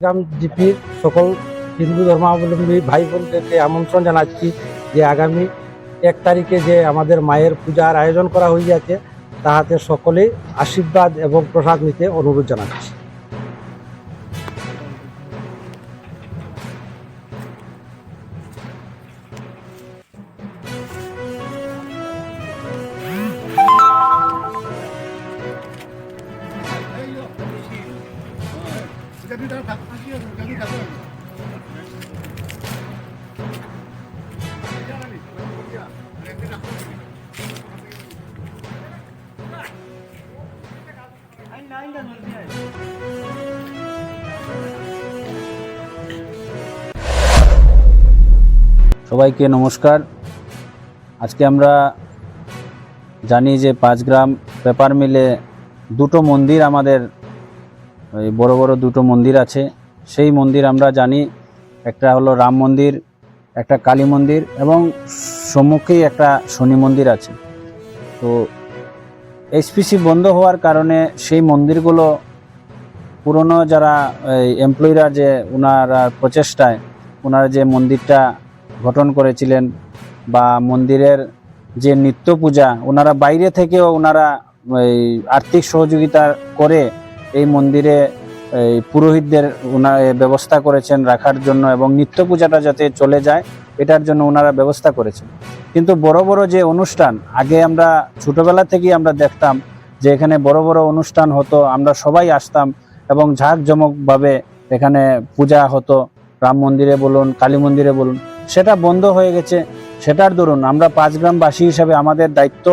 গ্রাম জিপির সকল হিন্দু ধর্মাবলম্বী ভাই বোনদেরকে আমন্ত্রণ জানাচ্ছি যে আগামী 1 তারিখে যে আমাদের মায়ের পূজার আয়োজন করা হইয়াছে তাহাতে সকলেই আশীর্বাদ এবং প্রসাদ নিতে অনুরোধ জানাচ্ছি। সবাইকে নমস্কার। আজকে আমরা জানি যে 5 গ্রাম পেপার মিলে দুটো মন্দির, আমাদের বড় বড় দুটো মন্দির আছে। সেই মন্দির আমরা জানি, একটা হলো রাম মন্দির, একটা কালী মন্দির এবং সম্মুখেই একটা শনি মন্দির আছে। তো এইচপিসি বন্ধ হওয়ার কারণে সেই মন্দিরগুলো পুরনো যারা এমপ্লয়িরা যে ওনারা প্রচেষ্টায় ওনারা যে মন্দিরটা গঠন করেছিলেন বা মন্দিরের যে নিত্য পূজা, ওনারা বাইরে থেকেও ওনারা আর্থিক সহযোগিতা করে এই মন্দিরে পুরোহিতদের ব্যবস্থা করেছেন রাখার জন্য এবং নিত্য পূজাটা যাতে চলে যায় এটার জন্য ওনারা ব্যবস্থা করেছেন। কিন্তু বড় বড় যে অনুষ্ঠান, আগে আমরা ছোটোবেলা থেকেই আমরা দেখতাম যে এখানে বড় বড় অনুষ্ঠান হতো, আমরা সবাই আসতাম এবং ঝাঁকজমকভাবে এখানে পূজা হতো, রাম মন্দিরে বলুন কালী মন্দিরে বলুন। সেটা বন্ধ হয়ে গেছে। সেটার দরুন আমরা 5 গ্রামবাসী হিসাবে আমাদের দায়িত্ব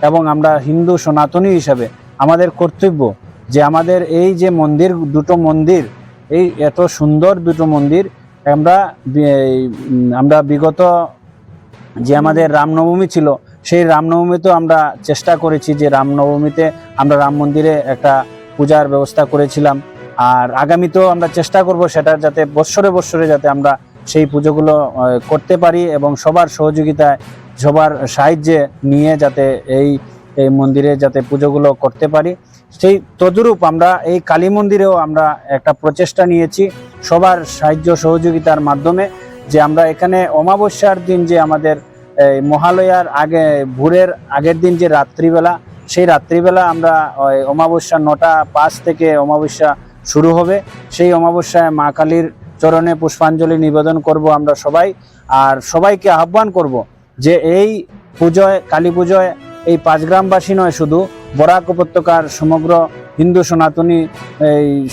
এবং আমরা হিন্দু সনাতনী হিসাবে আমাদের কর্তব্য যে আমাদের এই যে মন্দির, দুটো মন্দির, এই এত সুন্দর দুটো মন্দির আমরা বিগত যে আমাদের রামনবমী ছিল সেই রামনবমীতেও আমরা চেষ্টা করেছি যে রামনবমীতে আমরা রাম মন্দিরে একটা পূজার ব্যবস্থা করেছিলাম। আর আগামীতেও আমরা চেষ্টা করব সেটা যাতে বৎসরে বৎসরে যাতে আমরা সেই পুজোগুলো করতে পারি এবং সবার সহযোগিতায় সবার সাহায্যে নিয়ে যাতে এই মন্দিরে যাতে পুজোগুলো করতে পারি। সেই তদ্রূপ আমরা এই কালী মন্দিরেও আমরা একটা প্রচেষ্টা নিয়েছি সবার সাহায্য সহযোগিতার মাধ্যমে, যে আমরা এখানে অমাবস্যার দিন যে আমাদের মহালয়ার আগে ভোরের আগের দিন যে রাত্রিবেলা, সেই রাত্রিবেলা আমরা অমাবস্যা 9:05 থেকে অমাবস্যা শুরু হবে। সেই অমাবস্যায় মা কালীর চরণে পুষ্পাঞ্জলি নিবেদন করব আমরা সবাই। আর সবাইকে আহ্বান করব যে এই পুজোয়, কালী পুজোয় এই 5 গ্রামবাসী নয়, শুধু বরাক উপত্যকার সমগ্র হিন্দু সনাতনী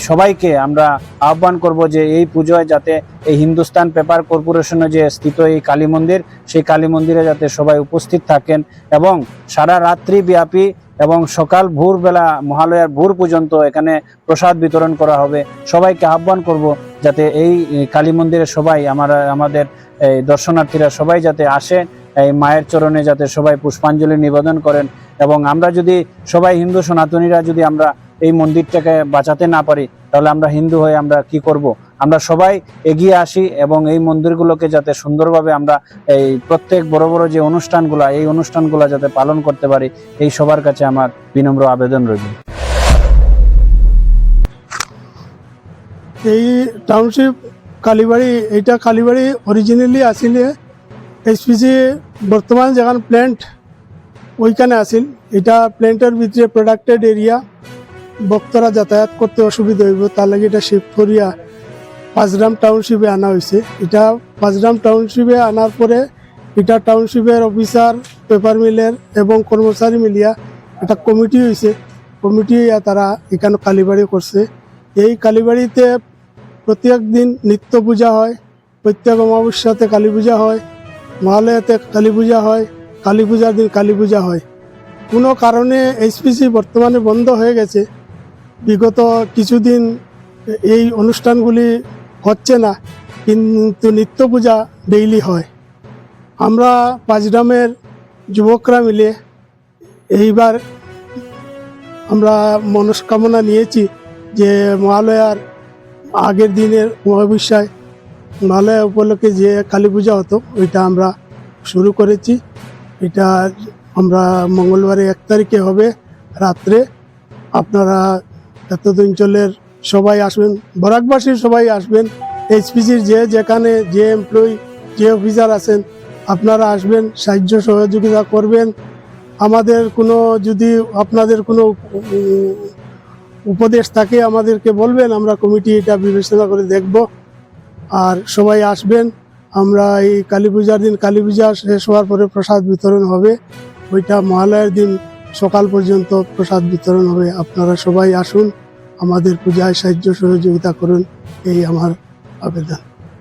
সবাইকে আমরা আহ্বান করব যে এই পুজোয় যাতে এই হিন্দুস্তান পেপার কর্পোরেশনে যে স্থিত এই কালী মন্দির, সেই কালী মন্দিরে যাতে সবাই উপস্থিত থাকেন এবং সারা রাত্রি ব্যাপী এবং সকাল ভোরবেলা মহালয়ার ভোর পর্যন্ত এখানে প্রসাদ বিতরণ করা হবে। সবাইকে আহ্বান করব যাতে এই কালী মন্দিরে সবাই আমাদের দর্শনার্থীরা সবাই যাতে আসে, এই মায়ের চরণে যাতে সবাই পুষ্পাঞ্জলি নিবেদন করেন। এবং আমরা যদি সবাই হিন্দু সনাতনীরা যদি আমরা এই মন্দিরটাকে বাঁচাতে না পারি তাহলে আমরা হিন্দু হয়ে আমরা কি করব? আমরা সবাই এগিয়ে আসি এবং এই মন্দিরগুলোকে যাতে সুন্দরভাবে আমরা এই প্রত্যেক বড় বড় যে অনুষ্ঠানগুলো, এই অনুষ্ঠানগুলো যাতে পালন করতে পারি, এই সবার কাছে আমার বিনম্র আবেদন রইল। এই টাউনশিপ কালীবাড়ি, এইটা কালীবাড়ি অরিজিনালি আসিলে এইচপিসি বর্তমান যেখান প্ল্যান্ট ওইখানে আসিল। এটা প্ল্যান্টের ভিতরে প্রোডাক্টেড এরিয়া, ভক্তরা যাতায়াত করতে অসুবিধা হইব, তার লাগে এটা শিফট করিয়া 5 গ্রাম টাউনশিপে আনা হয়েছে। এটা 5 গ্রাম টাউনশিপে আনার পরে এটা টাউনশিপের অফিসার, পেপার মিলের এবং কর্মচারী মিলিয়া একটা কমিটি হয়েছে। কমিটি তারা এখানে কালীবাড়ি করছে। এই কালীবাড়িতে প্রত্যেক দিন নিত্য পূজা হয়, প্রত্যেক অমাবস্যাতে কালী পূজা হয়, মহালয়াতে কালী পূজা হয়, কালী পূজার দিন কালী পূজা হয়। কোনো কারণে এইচপিসি বর্তমানে বন্ধ হয়ে গেছে। বিগত কিছুদিন এই অনুষ্ঠানগুলি হচ্ছে না, কিন্তু নিত্য পূজা ডেইলি হয়। আমরা 5 গ্রামের যুবকরা মিলে এইবার আমরা মনস্কামনা নিয়েছি যে মহালয়ার আগের দিনের অমাবস্যায় মহালয়া উপলক্ষে যে কালী পূজা হতো ওইটা আমরা শুরু করেছি। এটা আমরা মঙ্গলবারে 1 তারিখে হবে রাত্রে। আপনারা এত অঞ্চলের সবাই আসবেন, বরাকবাসী সবাই আসবেন। এইচপিসির যেখানে যে এমপ্লয়ি যে অফিসার আছেন আপনারা আসবেন, সাহায্য সহযোগিতা করবেন। আমাদের কোনো যদি আপনাদের কোনো উপদেশ থাকে আমাদেরকে বলবেন, আমরা কমিটি এটা বিবেচনা করে দেখব। আর সবাই আসবেন। আমরা এই কালী পূজার দিন, কালী পূজা শেষ হওয়ার পরে প্রসাদ বিতরণ হবে, ওইটা মহালয়ার দিন সকাল পর্যন্ত প্রসাদ বিতরণ হবে। আপনারা সবাই আসুন, আমাদের পূজায় সাহায্য সহযোগিতা করুন, এই আমার আবেদন।